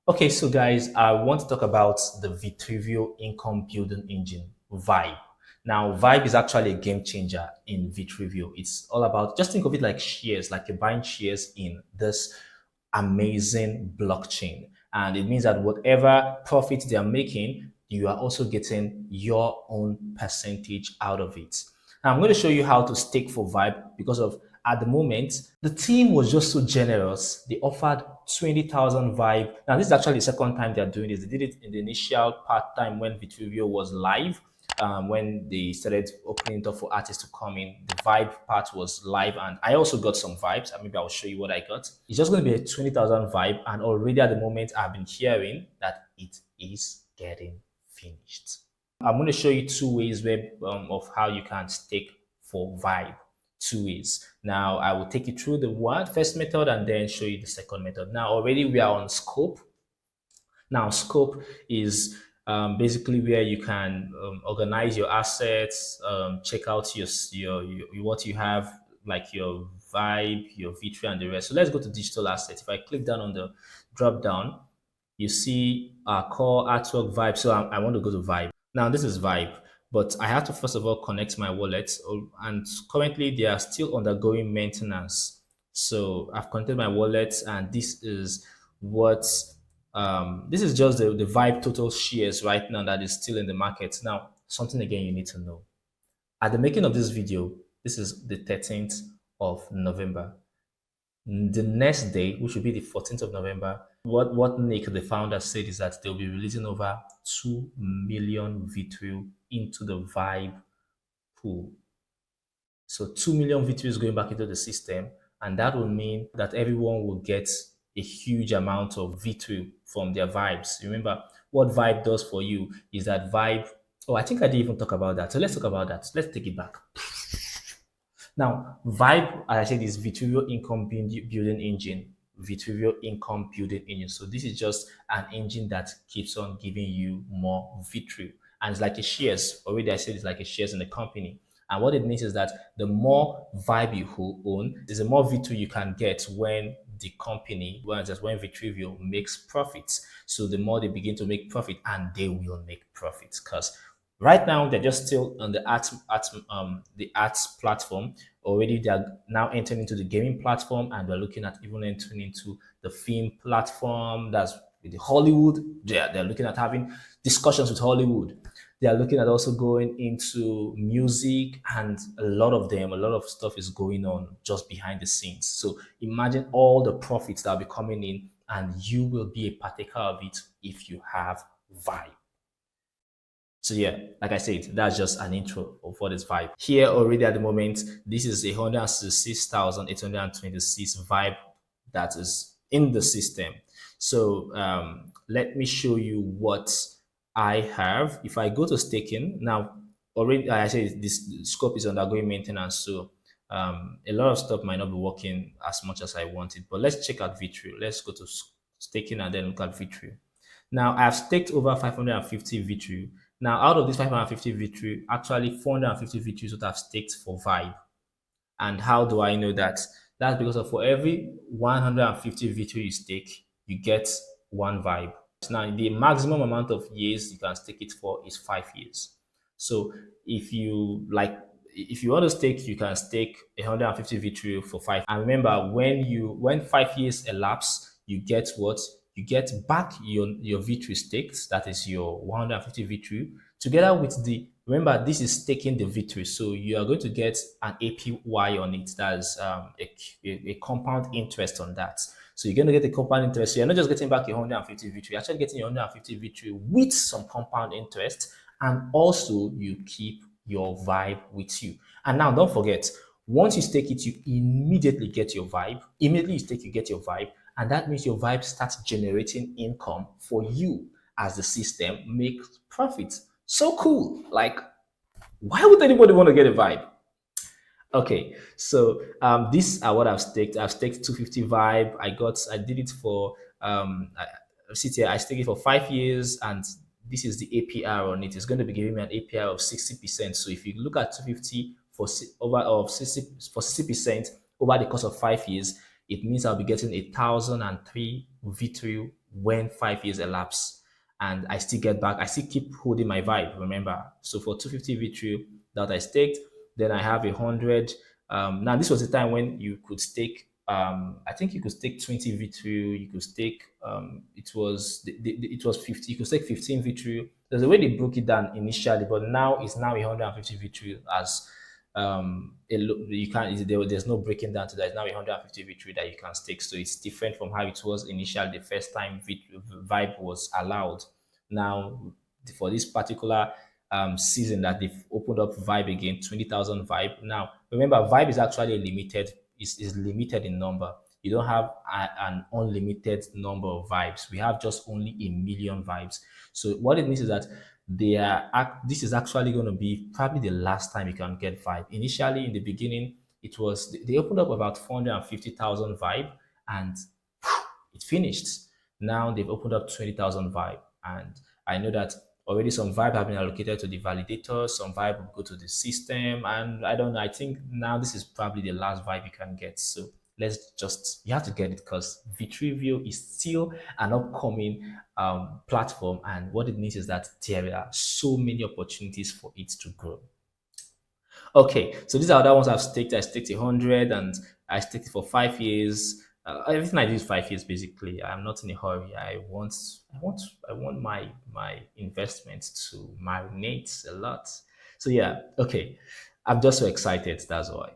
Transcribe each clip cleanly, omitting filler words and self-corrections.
Okay, so guys, I want to talk about the Vitruveo income building engine, Vibe. Now, Vibe is actually a game changer in Vitruveo. It's all about, just think of it like shares, like you're buying shares in this amazing blockchain. And it means that whatever profit they are making, you are also getting your own percentage out of it. Now, I'm going to show you how to stake for Vibe because of at the moment, the team was just so generous. They offered 20,000 Vibe. Now, this is actually the second time they're doing this. They did it in the initial part time when Vitruveo was live. When they started opening it up for artists to come in, the Vibe part was live, and I also got some vibes. Maybe I'll show you what I got. It's just going to be a 20,000 Vibe, and already at the moment, I've been hearing that it is getting finished. I'm going to show you two ways of how you can stake for Vibe. Two ways. Now, I will take you through the first method and then show you the second method. Now, already we are on Scope. Now, Scope is basically where you can organize your assets, check out your what you have, like your Vibe, your Vtru, and the rest. So let's go to digital assets. If I click down on the drop down, you see our core artwork Vibe. So I want to go to Vibe. Now, this is Vibe, but I have to first of all connect my wallet, and currently they are still undergoing maintenance. So I've connected my wallet, and this is what this is just the Vibe total shares right now that is still in the market. Now, something again you need to know. At the making of this video, this is the 13th of November. The next day, which will be the 14th of November, what Nick, the founder, said is that they'll be releasing over 2 million Vtru into the Vibe pool. So 2 million Vtru is going back into the system, and that will mean that everyone will get a huge amount of Vtru from their Vibes. Remember, what Vibe does for you is that Vibe. Oh, I think I didn't even talk about that. So let's talk about that. Let's take it back. Now, Vibe, as I said, is Vitruveo income building engine. Vitruveo income building engine. So this is just an engine that keeps on giving you more Vtru. And it's like a shares. Already I said it's like a shares in the company. And what it means is that the more Vibe you own, is the more Vtru you can get when the company, when Vitruveo makes profits. So the more they begin to make profit, and they will make profits because right now, they're just still on the arts platform. Already, they are now entering into the gaming platform, and we're looking at even entering into the film platform. That's with the Hollywood. They're looking at having discussions with Hollywood. They are looking at also going into music, and a lot of stuff is going on just behind the scenes. So imagine all the profits that will be coming in, and you will be a partaker of it if you have Vibe. So yeah, like I said, that's just an intro of what is Vibe. Here already at the moment, this is 166,826 Vibe that is in the system. So let me show you what I have. If I go to staking, now already, like I said, this scope is undergoing maintenance. So a lot of stuff might not be working as much as I wanted, but let's check out Vtru. Let's go to staking and then look at Vtru. Now I've staked over 550 Vtru. Now, out of this 550 Vtru, actually 450 Vtru is what I've staked for Vibe. And how do I know that? That's because of for every 150 Vtru you stake, you get one Vibe. Now, the maximum amount of years you can stake it for is 5 years. So if you want to stake, you can stake 150 Vtru for 5. And remember, when 5 years elapse, you get what? You get back your Vtru staked, that is your 150 Vtru, together with remember, this is staking the Vtru. So you are going to get an APY on it. That's a compound interest on that. So you're going to get a compound interest. So you're not just getting back your 150 Vtru, you're actually getting your 150 Vtru with some compound interest. And also you keep your Vibe with you. And now don't forget, once you stake it, you immediately get your Vibe. Immediately you stake, you get your Vibe. And that means your Vibe starts generating income for you as the system makes profits. So cool. Like, why would anybody want to get a Vibe? Okay, so these are what I've staked. I've staked 250 Vibe. I did it for I staked it for 5 years, and this is the APR on it. It's going to be giving me an APR of 60%. So if you look at 250 for 60% over the course of 5 years, it means I'll be getting 1,003 Vtru when 5 years elapse, and I still get back, I still keep holding my vibe, remember. So for 250 Vtru that I staked, then I have 100. Now this was the time when you could stake, I think you could stake 20 Vtru, you could stake, it was 50, you could stake 15 Vtru. There's a way they broke it down initially, but now it's now 150 Vtru as you can't there's no breaking down to that. It's now 150 Vtru that you can stake, so it's different from how it was initially the first time vibe was allowed. Now for this particular season that they've opened up vibe again, 20,000 vibe. Now remember, vibe is actually limited, is limited in number. You don't have an unlimited number of vibes. We have just only a million vibes. So what it means is that this is actually going to be probably the last time you can get vibe. Initially, in the beginning, it was they opened up about 450,000 vibe, and it finished. Now they've opened up 20,000 vibe, and I know that already some vibe have been allocated to the validator, some vibe will go to the system, and I don't know. I think now this is probably the last vibe you can get. So you have to get it because Vitruveo is still an upcoming platform, and what it means is that there are so many opportunities for it to grow. Okay, so these are other ones I've staked. I staked 100 and I staked it for 5 years. Everything I do is 5 years basically. I'm not in a hurry. I want my investment to marinate a lot. So yeah, okay. I'm just so excited. That's why.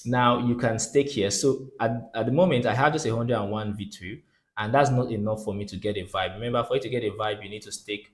Now you can stake here. So at the moment, I have just 101 V2, and that's not enough for me to get a vibe. Remember, for you to get a vibe, you need to stake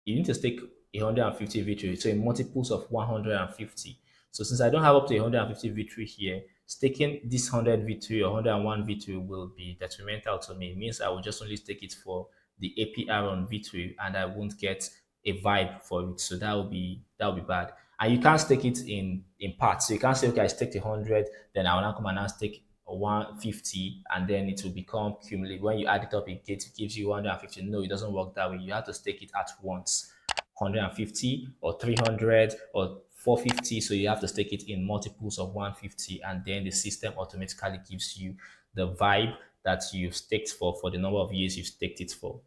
150 victory, so in multiples of 150. So since I don't have up to 150 victory here, staking this 100 victory or 101 victory will be detrimental to me. It means I will just only stake it for the APR on victory, and I won't get a vibe for it. So that will be bad. And you can't stake it in parts. So you can't say, okay, I staked 100, then I will now come and now stake 150, and then it will become cumulative. When you add it up, gives you 150. No, it doesn't work that way. You have to stake it at once, 150 or 300 or 450. So you have to stake it in multiples of 150, and then the system automatically gives you the vibe that you've staked for the number of years you've staked it for.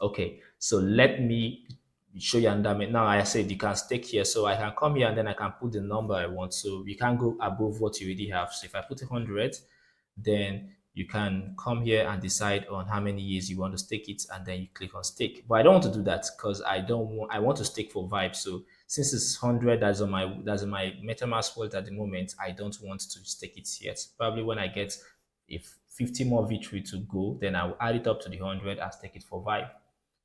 Okay, so let me show you another. Now I said you can stake here, so I can come here and then I can put the number I want. So you can't go above what you already have. So if I put 100, then you can come here and decide on how many years you want to stake it, and then you click on stake. But I don't want to do that because I want to stake for vibe. So since it's 100 that's on my MetaMask wallet at the moment, I don't want to stake it yet. Probably when I get if 50 more victory to go, then I will add it up to the 100 and stake it for vibe.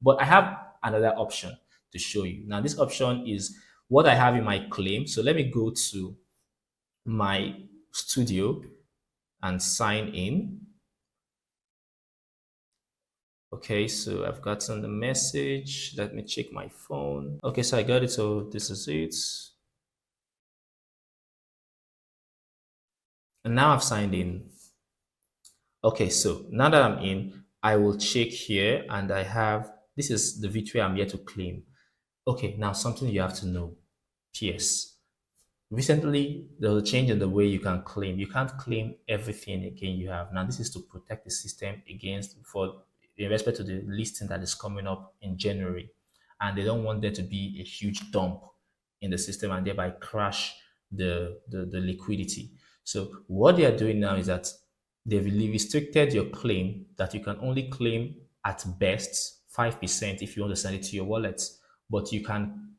But I have another option to show you. Now this option is what I have in my claim. So let me go to my studio and sign in. Okay, so I've gotten the message. Let me check my phone. Okay, so I got it. So this is it. And now I've signed in. Okay, so now that I'm in, I will check here and I have, this is the Vtru I'm here to claim. Okay, now something you have to know. PS. Recently, there was a change in the way you can claim. You can't claim everything again you have. Now, this is to protect the system against, for in respect to the listing that is coming up in January. And they don't want there to be a huge dump in the system and thereby crash the liquidity. So what they are doing now is that they've restricted your claim that you can only claim at best 5% if you want to send it to your wallet, but you can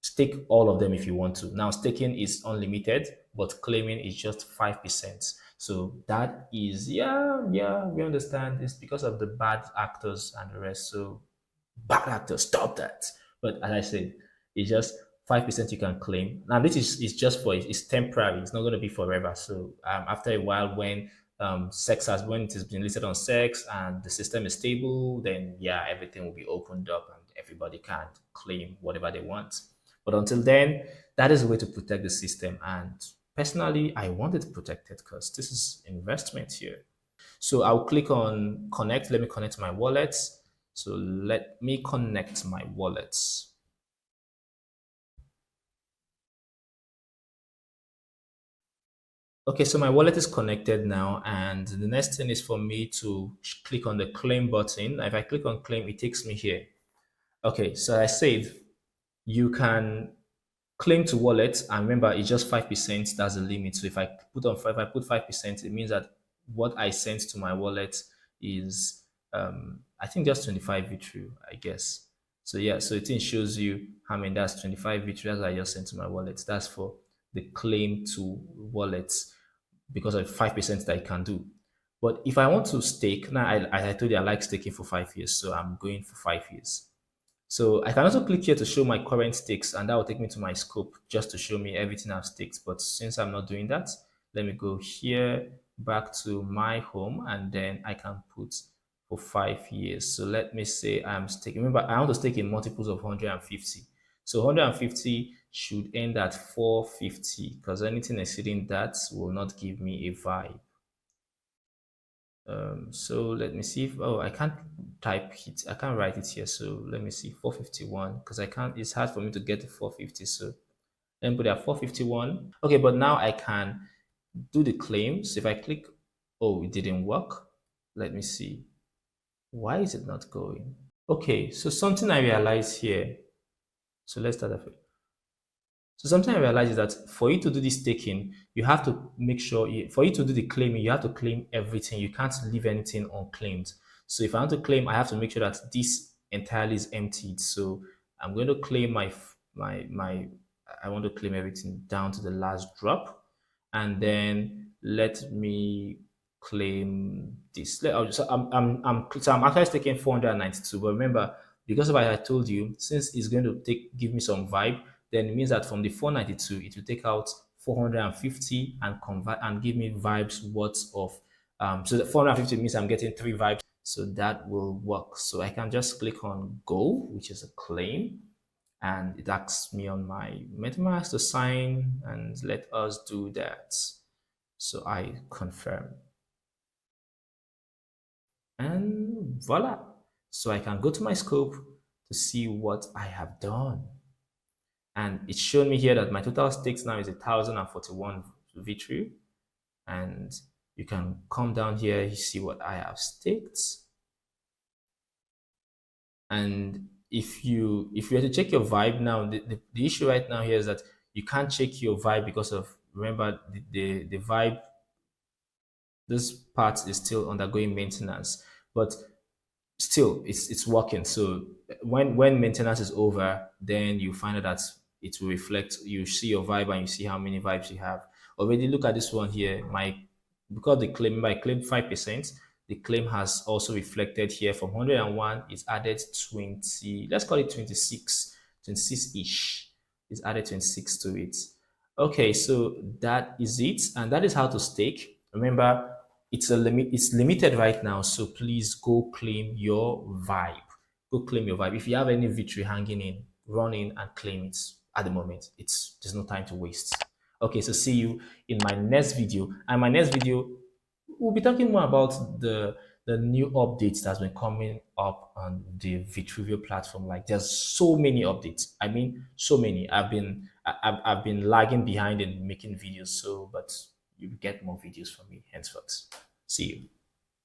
stake all of them if you want to. Now, staking is unlimited, but claiming is just 5%. So that is, yeah, we understand. It's because of the bad actors and the rest. So bad actors, stop that. But as I said, it's just 5% you can claim. Now, this is just for, it's temporary. It's not going to be forever. So after a while, when when it has been listed on sex and the system is stable, then yeah, everything will be opened up and everybody can claim whatever they want. But until then, that is a way to protect the system. And personally, I want it protected because this is investment here. So I'll click on connect. Let me connect my wallets. So let me connect my wallets. Okay, so my wallet is connected now, and the next thing is for me to click on the claim button. If I click on claim, it takes me here. Okay, so I said you can claim to wallet, and remember it's just 5%. That's the limit. So if I put 5%, it means that what I sent to my wallet is I think just 25 Vtru, I guess. So yeah, so it shows you how many. That's 25 Vtru. That's what I just sent to my wallet. That's for the claim to wallets because of 5% that I can do. But if I want to stake, now I told you I like staking for 5 years, so I'm going for 5 years. So I can also click here to show my current stakes, and that will take me to my scope just to show me everything I've staked. But since I'm not doing that, let me go here back to my home, and then I can put for 5 years. So let me say I'm staking. Remember, I want to stake in multiples of 150. So 150 should end at 450 because anything exceeding that will not give me a vibe. So let me see if, oh, I can't type it. I can't write it here. So let me see 451 because I can't, it's hard for me to get to 450. So let me put it at 451. Okay, but now I can do the claims. If I click, oh, it didn't work. Let me see. Why is it not going? Okay, so something I realized here. So let's start off. So something I realize is that for you to do this staking, you have to make sure for you to do the claiming, you have to claim everything. You can't leave anything unclaimed. So if I want to claim, I have to make sure that this entirely is emptied. So I'm going to claim my I want to claim everything down to the last drop, and then let me claim this. So I'm actually taking 492. But remember, because of what I told you, since it's going to give me some vibe, then it means that from the 492, it will take out 450 and convert and give me vibes worth of. So the 450 means I'm getting 3 vibes. So that will work. So I can just click on go, which is a claim, and it asks me on my MetaMask to sign, and let us do that. So I confirm, and voila. So I can go to my scope to see what I have done. And it's shown me here that my total stakes now is 1,041 Vtru. And you can come down here, you see what I have staked. And if you were to check your vibe now, the issue right now here is that you can't check your vibe because of, remember, the vibe, this part is still undergoing maintenance. But still it's working. So when maintenance is over, then you find out that it will reflect. You see your vibe and you see how many vibes you have already. Look at this one here. Because the claim, I claimed 5%, the claim has also reflected here. From 101 it's added 20, let's call it 26 ish. It's added 26 to it. Okay, so that is it, and that is how to stake. Remember, it's limited right now, so please go claim your vibe. Go claim your vibe. If you have any victory hanging in, run in and claim it at the moment. There's no time to waste. Okay, so see you in my next video. And my next video, we'll be talking more about the new updates that's been coming up on the Vitruveo platform. Like, there's so many updates. I mean, so many. I've been lagging behind in making videos. So, but you get more videos from me henceforth. See you.